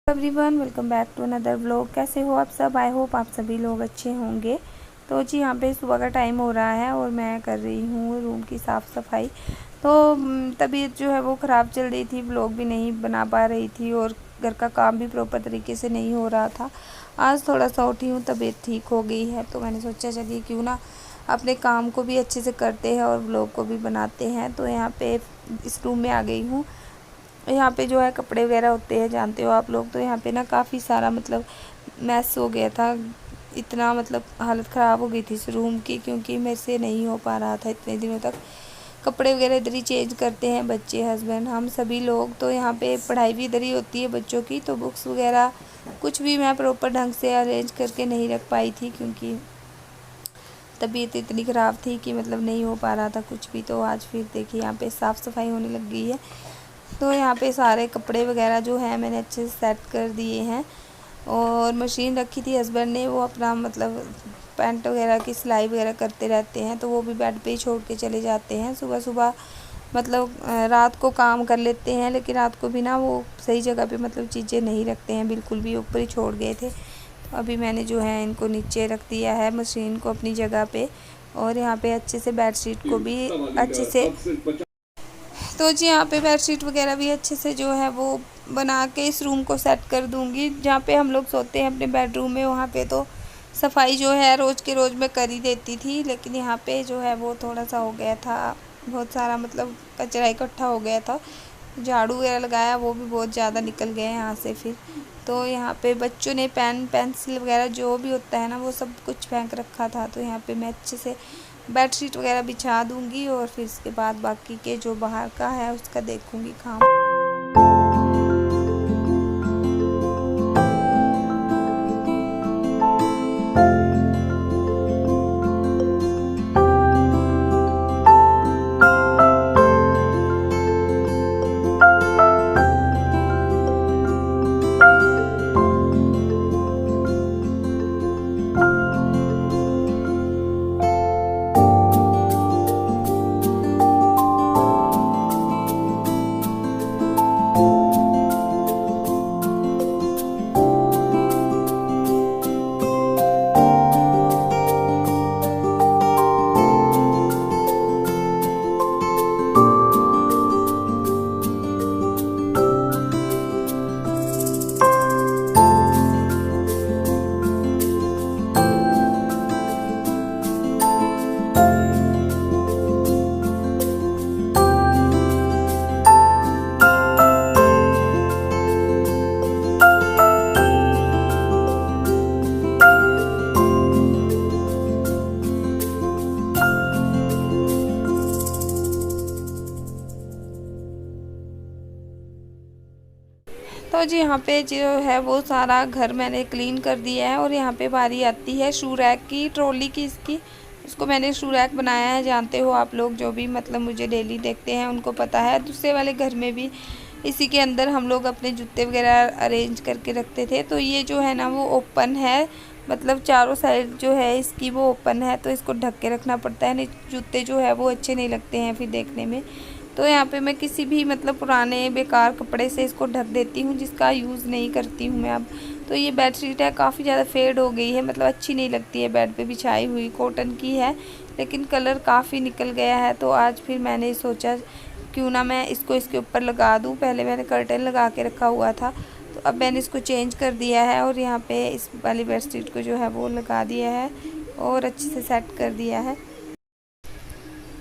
Everyone, welcome back to another vlog. कैसे हो आप सब? आई होप आप सभी लोग अच्छे होंगे। तो जी यहाँ पे सुबह का टाइम हो रहा है और मैं कर रही हूँ रूम की साफ़ सफाई। तो तबीयत जो है वो ख़राब चल रही थी, व्लॉग भी नहीं बना पा रही थी और घर का काम भी प्रॉपर तरीके से नहीं हो रहा था। आज थोड़ा सा उठी हूँ, तबीयत ठीक हो गई है, तो मैंने सोचा चलिए क्यों ना अपने काम को भी अच्छे से करते हैं और व्लॉग को भी बनाते हैं। तो यहाँ पे इस रूम में आ गई हूँ। यहाँ पे जो है कपड़े वगैरह होते हैं, जानते हो आप लोग। तो यहाँ पे ना काफ़ी सारा मतलब मैस हो गया था, इतना मतलब हालत ख़राब हो गई थी इस रूम की, क्योंकि मेरे से नहीं हो पा रहा था इतने दिनों तक। कपड़े वगैरह इधर ही चेंज करते हैं बच्चे, हस्बैंड, हम सभी लोग। तो यहाँ पे पढ़ाई भी इधर ही होती है बच्चों की, तो बुक्स वगैरह कुछ भी मैं प्रॉपर ढंग से अरेंज करके नहीं रख पाई थी, क्योंकि तबीयत इतनी ख़राब थी कि मतलब नहीं हो पा रहा था कुछ भी। तो आज फिर देखिए यहाँ पे साफ़ सफाई होने लग गई है। तो यहाँ पे सारे कपड़े वगैरह जो हैं मैंने अच्छे से सेट कर दिए हैं। और मशीन रखी थी हस्बैंड ने, वो अपना मतलब पैंट वगैरह की सिलाई वगैरह करते रहते हैं, तो वो भी बेड पे ही छोड़ के चले जाते हैं। सुबह सुबह मतलब रात को काम कर लेते हैं, लेकिन रात को भी ना वो सही जगह पे मतलब चीज़ें नहीं रखते हैं, बिल्कुल भी ऊपर ही छोड़ गए थे। अभी मैंने जो है इनको नीचे रख दिया है, मशीन को अपनी जगह पे। और यहाँ पे अच्छे से बेडशीट को भी अच्छे से, तो जी यहाँ पे बेडशीट वगैरह भी अच्छे से जो है वो बना के इस रूम को सेट कर दूँगी। जहाँ पे हम लोग सोते हैं अपने बेडरूम में, वहाँ पे तो सफाई जो है रोज़ के रोज़ मैं कर ही देती थी, लेकिन यहाँ पे जो है वो थोड़ा सा हो गया था, बहुत सारा मतलब कचरा इकट्ठा हो गया था। झाड़ू वगैरह लगाया, वो भी बहुत ज़्यादा निकल गए यहाँ से फिर। तो यहाँ पे बच्चों ने पेन पेंसिल वगैरह जो भी होता है ना, वो सब कुछ फेंक रखा था। तो यहाँ पे मैं अच्छे से बेडशीट वगैरह बिछा दूँगी और फिर इसके बाद बाकी के जो बाहर का है उसका देखूँगी काम। तो जी यहाँ पे जो है वो सारा घर मैंने क्लीन कर दिया है। और यहाँ पे बारी आती है शू रैक की, ट्रॉली की इसकी। इसको मैंने शू रैक बनाया है, जानते हो आप लोग, जो भी मतलब मुझे डेली देखते हैं उनको पता है। दूसरे वाले घर में भी इसी के अंदर हम लोग अपने जूते वगैरह अरेंज करके रखते थे। तो ये जो है ना वो ओपन है, मतलब चारों साइड जो है इसकी वो ओपन है, तो इसको ढक के रखना पड़ता है, नहीं जूते जो है वो अच्छे नहीं लगते हैं फिर देखने में। तो यहाँ पे मैं किसी भी मतलब पुराने बेकार कपड़े से इसको ढक देती हूँ, जिसका यूज़ नहीं करती हूँ मैं अब। तो ये बेडशीट है, काफ़ी ज़्यादा फेड हो गई है, मतलब अच्छी नहीं लगती है बेड पे बिछाई हुई, कॉटन की है, लेकिन कलर काफ़ी निकल गया है। तो आज फिर मैंने सोचा क्यों ना मैं इसको इसके ऊपर लगा दूँ। पहले मैंने कर्टन लगा के रखा हुआ था, तो अब मैंने इसको चेंज कर दिया है और यहाँ पे इस वाली बेडशीट को जो है वो लगा दिया है और अच्छे से सेट कर दिया है।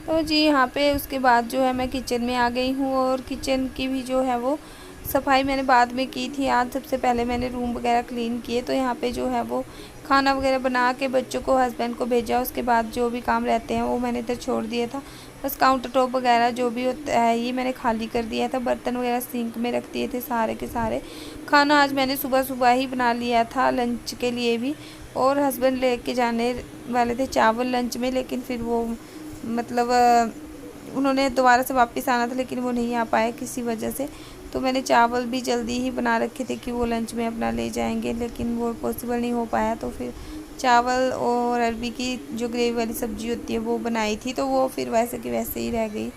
तो जी यहाँ पे उसके बाद जो है मैं किचन में आ गई हूँ और किचन की भी जो है वो सफाई मैंने बाद में की थी। आज सबसे पहले मैंने रूम वगैरह क्लीन किए। तो यहाँ पे जो है वो खाना वगैरह बना के बच्चों को, हस्बैंड को भेजा। उसके बाद जो भी काम रहते हैं वो मैंने इधर छोड़ दिया था। बस काउंटर टॉप वगैरह जो भी होता है ये मैंने खाली कर दिया था, बर्तन वगैरह सिंक में रख दिए थे सारे के सारे। खाना आज मैंने सुबह सुबह ही बना लिया था लंच के लिए भी, और हस्बैंड लेके जाने वाले थे चावल लंच में, लेकिन फिर वो मतलब उन्होंने दोबारा से वापस आना था, लेकिन वो नहीं आ पाए किसी वजह से। तो मैंने चावल भी जल्दी ही बना रखे थे कि वो लंच में अपना ले जाएंगे, लेकिन वो पॉसिबल नहीं हो पाया। तो फिर चावल और अरबी की जो ग्रेवी वाली सब्ज़ी होती है वो बनाई थी, तो वो फिर वैसे की वैसे ही रह गई।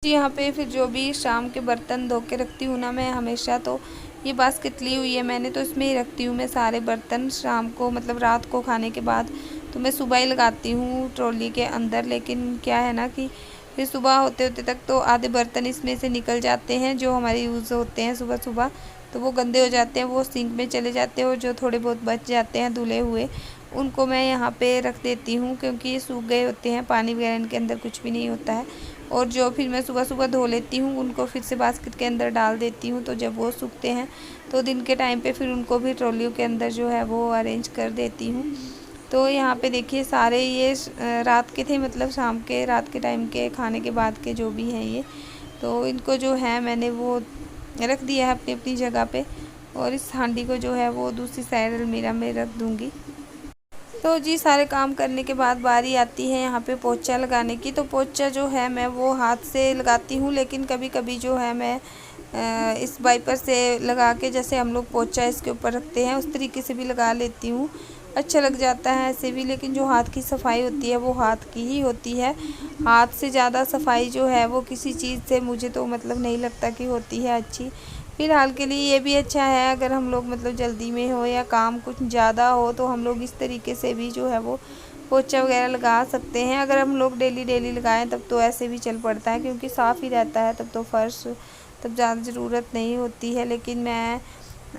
यहाँ पे फिर जो भी शाम के बर्तन धो के रखती हूँ ना मैं हमेशा, तो ये बास्केट ली हुई है मैंने, तो इसमें ही रखती हूँ मैं सारे बर्तन शाम को, मतलब रात को खाने के बाद। तो मैं सुबह ही लगाती हूँ ट्रॉली के अंदर, लेकिन क्या है ना कि फिर सुबह होते होते तक तो आधे बर्तन इसमें से निकल जाते हैं जो हमारे यूज़ होते हैं सुबह सुबह, तो वो गंदे हो जाते हैं, वो सिंक में चले जाते हैं। और जो थोड़े बहुत बच जाते हैं धुले हुए, उनको मैं यहाँ पे रख देती हूँ, क्योंकि ये सूख गए होते हैं, पानी वगैरह इनके अंदर कुछ भी नहीं होता है। और जो फिर मैं सुबह सुबह धो लेती हूँ उनको फिर से बास्केट के अंदर डाल देती हूँ। तो जब वो सूखते हैं तो दिन के टाइम पे फिर उनको भी ट्रॉलियों के अंदर जो है वो अरेंज कर देती हूँ। तो यहाँ पे देखिए सारे ये रात के थे, मतलब शाम के रात के टाइम के खाने के बाद के जो भी हैं ये, तो इनको जो है मैंने वो रख दिया है अपनी अपनी जगह पे। और इस हांडी को जो है वो दूसरी साइड अलमीरा में रख दूँगी। तो जी सारे काम करने के बाद बारी आती है यहाँ पे पोंछा लगाने की। तो पोंछा जो है मैं वो हाथ से लगाती हूँ, लेकिन कभी कभी जो है मैं इस वाइपर से लगा के, जैसे हम लोग पोंछा इसके ऊपर रखते हैं उस तरीके से भी लगा लेती हूँ, अच्छा लग जाता है ऐसे भी। लेकिन जो हाथ की सफाई होती है वो हाथ की ही होती है, हाथ से ज़्यादा सफाई जो है वो किसी चीज़ से मुझे तो मतलब नहीं लगता कि होती है अच्छी। फ़िलहाल के लिए ये भी अच्छा है, अगर हम लोग मतलब जल्दी में हो या काम कुछ ज़्यादा हो तो हम लोग इस तरीके से भी जो है वो पोंछा वगैरह लगा सकते हैं। अगर हम लोग डेली डेली लगाएं तब तो ऐसे भी चल पड़ता है, क्योंकि साफ़ ही रहता है तब तो फ़र्श, तब ज़्यादा ज़रूरत नहीं होती है। लेकिन मैं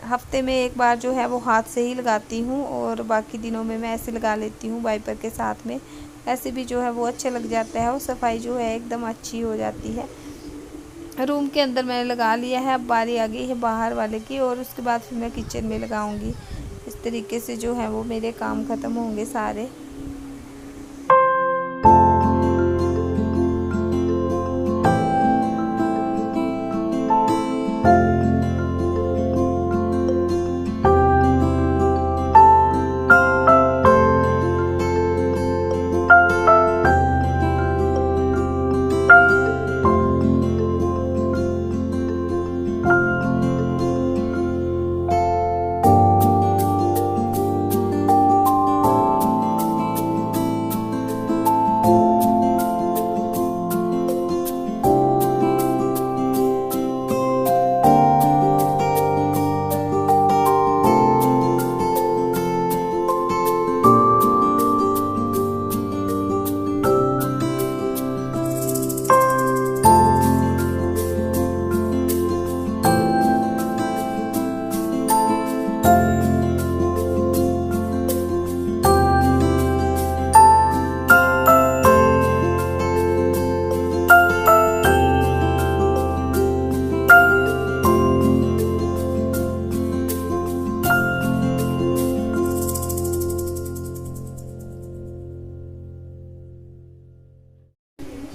हफ्ते में एक बार जो है वो हाथ से ही लगाती हूँ, और बाकी दिनों में मैं ऐसे लगा लेती हूँ वाइपर के साथ में। ऐसे भी जो है वो अच्छा लग जाता है और सफाई जो है एकदम अच्छी हो जाती है। रूम के अंदर मैंने लगा लिया है, अब बारी आ गई है बाहर वाले की, और उसके बाद फिर मैं किचन में लगाऊंगी। इस तरीके से जो है वो मेरे काम ख़त्म होंगे सारे।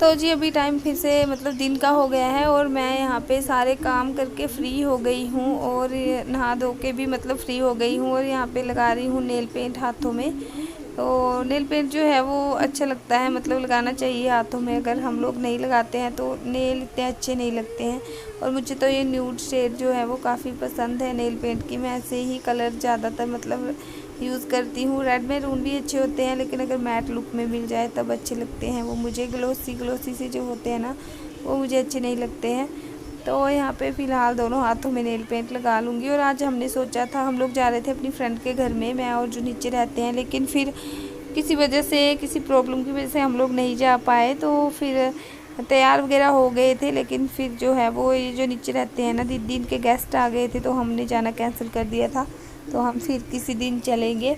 तो जी अभी टाइम फिर से मतलब दिन का हो गया है, और मैं यहाँ पे सारे काम करके फ्री हो गई हूँ, और नहा धो के भी मतलब फ्री हो गई हूँ। और यहाँ पे लगा रही हूँ नेल पेंट हाथों में। तो नेल पेंट जो है वो अच्छा लगता है, मतलब लगाना चाहिए हाथों में। अगर हम लोग नहीं लगाते हैं तो नेल इतने अच्छे नहीं लगते हैं। और मुझे तो ये न्यूड शेड जो है वो काफ़ी पसंद है नेल पेंट की। मैं ऐसे ही कलर ज़्यादातर मतलब यूज़ करती हूँ। रेड मैरून भी अच्छे होते हैं, लेकिन अगर मैट लुक में मिल जाए तब अच्छे लगते हैं वो मुझे। ग्लोसी ग्लोसी से जो होते हैं ना वो मुझे अच्छे नहीं लगते हैं। तो यहाँ पे फ़िलहाल दोनों हाथों में नेल पेंट लगा लूँगी। और आज हमने सोचा था, हम लोग जा रहे थे अपनी फ्रेंड के घर में, मैं और जो नीचे रहते हैं, लेकिन फिर किसी वजह से, किसी प्रॉब्लम की वजह से हम लोग नहीं जा पाए। तो फिर तैयार वगैरह हो गए थे, लेकिन फिर जो है वो ये जो नीचे रहते हैं ना दीदी, इनके गेस्ट आ गए थे, तो हमने जाना कैंसिल कर दिया था। तो हम फिर किसी दिन चलेंगे।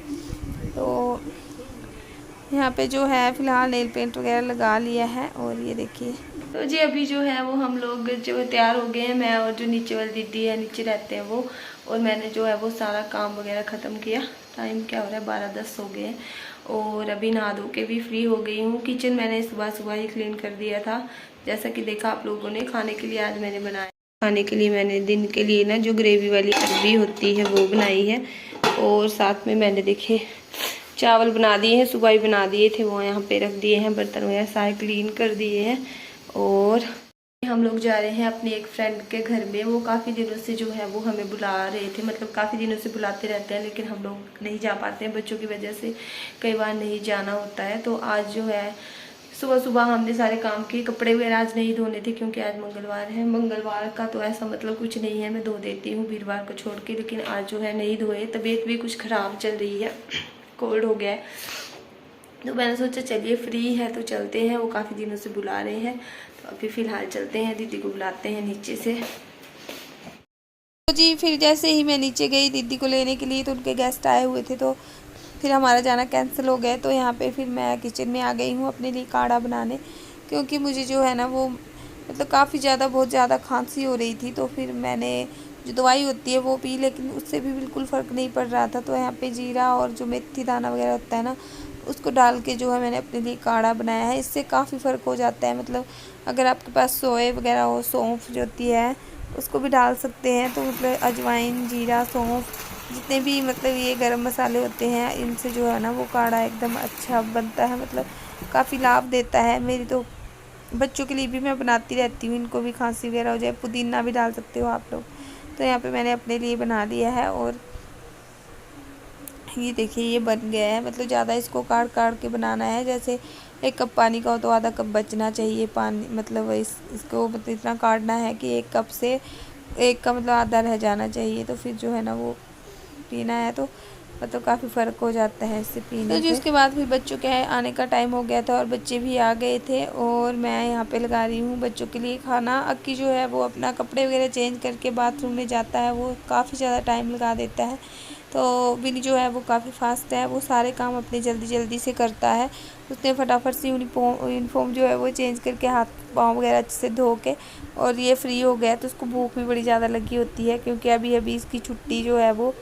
तो यहाँ पे जो है फ़िलहाल नेल पेंट वगैरह लगा लिया है। और ये देखिए, तो जी अभी जो है वो हम लोग जो तैयार हो गए हैं, मैं और जो नीचे वाली दीदी है, नीचे रहते हैं वो। और मैंने जो है वो सारा काम वगैरह ख़त्म किया। टाइम क्या हो रहा है, 12-10 हो गए हैं। और अभी नहा धो के भी फ्री हो गई हूँ। किचन मैंने सुबह सुबह ही क्लीन कर दिया था, जैसा कि देखा आप लोगों ने। खाने के लिए आज मैंने बनाया, खाने के लिए मैंने दिन के लिए ना जो ग्रेवी वाली अरबी होती है वो बनाई है। और साथ में मैंने देखे चावल बना दिए हैं, सुबह ही बना दिए थे, वो यहाँ पे रख दिए हैं। बर्तन वगैरह सारे क्लीन कर दिए हैं। और हम लोग जा रहे हैं अपने एक फ्रेंड के घर में। वो काफ़ी दिनों से जो है वो हमें बुला रहे थे, मतलब काफ़ी दिनों से बुलाते रहते हैं, लेकिन हम लोग नहीं जा पाते हैं बच्चों की वजह से, कई बार नहीं जाना होता है। तो आज जो है सुबह सुबह हमने सारे काम किए। कपड़े वगैरह आज नहीं धोने थे क्योंकि आज मंगलवार है। मंगलवार का तो ऐसा मतलब कुछ नहीं है, मैं धो देती हूँ वीरवार को छोड़ के, लेकिन आज जो है नहीं धोए। तबीयत भी कुछ ख़राब चल रही है, कोल्ड हो गया है, तो मैंने सोचा चलिए फ्री है तो चलते हैं। वो काफ़ी दिनों से बुला रहे हैं, तो अभी फ़िलहाल चलते हैं, दीदी को बुलाते हैं नीचे से। तो जी फिर जैसे ही मैं नीचे गई दीदी को लेने के लिए, तो उनके गेस्ट आए हुए थे, तो फिर हमारा जाना कैंसिल हो गया। तो यहाँ पे फिर मैं किचन में आ गई हूँ अपने लिए काढ़ा बनाने, क्योंकि मुझे जो है ना वो मतलब काफ़ी ज़्यादा बहुत ज़्यादा खांसी हो रही थी। तो फिर मैंने जो दवाई होती है वो पी, लेकिन उससे भी बिल्कुल फ़र्क नहीं पड़ रहा था। तो यहाँ पे जीरा और जो मेथी दाना वगैरह होता है ना, उसको डाल के जो है मैंने अपने लिए काढ़ा बनाया है। इससे काफ़ी फ़र्क हो जाता है। मतलब अगर आपके पास सोए वगैरह हो, सौंफ जो होती है उसको भी डाल सकते हैं। तो मतलब अजवाइन, जीरा, सौंफ, जितने भी मतलब ये गरम मसाले होते हैं, इनसे जो है ना वो काढ़ा एकदम अच्छा बनता है, मतलब काफ़ी लाभ देता है। मेरी तो बच्चों के लिए भी मैं बनाती रहती हूँ, इनको भी खांसी वगैरह हो जाए। पुदीना भी डाल सकते हो आप लोग। तो यहाँ पे मैंने अपने लिए बना लिया है, और ये देखिए ये बन गया है। मतलब ज़्यादा इसको काट काट के बनाना है। जैसे 1 कप पानी का हो तो आधा कप बचना चाहिए पानी, मतलब इसको मतलब इतना काटना है कि 1 कप से 1 का मतलब आधा रह जाना चाहिए। तो फिर जो है ना वो पीना है, तो मतलब काफ़ी फ़र्क हो जाता है इससे पीने से। तो जी उसके बाद फिर बच्चों के आने का टाइम हो गया था, और बच्चे भी आ गए थे, और मैं यहाँ पे लगा रही हूँ बच्चों के लिए खाना। अक्की जो है वो अपना कपड़े वगैरह चेंज करके बाथरूम में जाता है, वो काफ़ी ज़्यादा टाइम लगा देता है। तो विनी जो है वो काफ़ी फास्ट है, वो सारे काम अपने जल्दी जल्दी से करता है। उसने फटाफट से यूनिफॉर्म जो है वो चेंज करके हाथ पाँव वगैरह अच्छे से धो के, और ये फ्री हो गया। तो उसको भूख भी बड़ी ज़्यादा लगी होती है, क्योंकि अभी अभी इसकी छुट्टी जो है वो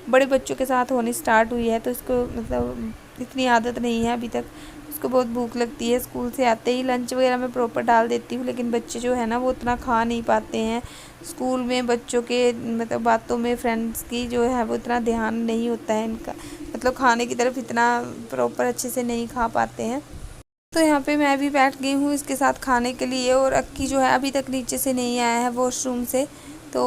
बड़े बच्चों के साथ होनी स्टार्ट हुई है। तो इसको मतलब इतनी आदत नहीं है अभी तक, उसको बहुत भूख लगती है। स्कूल से आते ही लंच वगैरह मैं प्रॉपर डाल देती हूँ, लेकिन बच्चे जो है ना वो उतना खा नहीं पाते हैं। स्कूल में बच्चों के मतलब बातों में फ्रेंड्स की जो है वो इतना ध्यान नहीं होता है इनका, मतलब खाने की तरफ इतना प्रॉपर अच्छे से नहीं खा पाते हैं। तो यहाँ पे मैं भी बैठ गई हूँ इसके साथ खाने के लिए, और अक्की जो है अभी तक नीचे से नहीं आया है वॉशरूम से। तो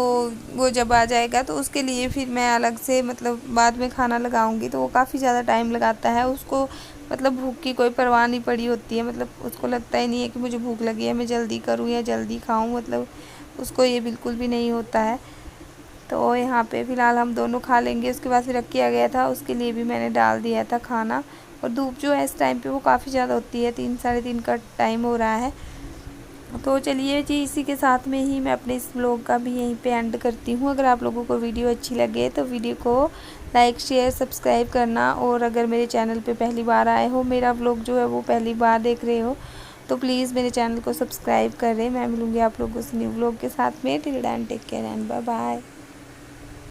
वो जब आ जाएगा तो उसके लिए फिर मैं अलग से मतलब बाद में खाना लगाऊंगी। तो वो काफ़ी ज़्यादा टाइम लगाता है, उसको मतलब भूख की कोई परवाह नहीं पड़ी होती है। मतलब उसको लगता ही नहीं है कि मुझे भूख लगी है, मैं जल्दी करूँ या जल्दी खाऊँ, मतलब उसको ये बिल्कुल भी नहीं होता है। तो यहाँ पे फ़िलहाल हम दोनों खा लेंगे। उसके बाद फिर रखी आ गया था, उसके लिए भी मैंने डाल दिया था खाना। और धूप जो है इस टाइम पे वो काफ़ी ज़्यादा होती है, 3 साढ़े 3 का टाइम हो रहा है। तो चलिए जी इसी के साथ में ही मैं अपने इस व्लॉग का भी यहीं पे एंड करती हूँ। अगर आप लोगों को वीडियो अच्छी लगे तो वीडियो को लाइक शेयर सब्सक्राइब करना, और अगर मेरे चैनल पे पहली बार आए हो, मेरा व्लॉग जो है वो पहली बार देख रहे हो, तो प्लीज़ मेरे चैनल को सब्सक्राइब करें। मैं मिलूँगी आप लोगों से न्यू व्लॉग के साथ में। Till then take care and bye bye.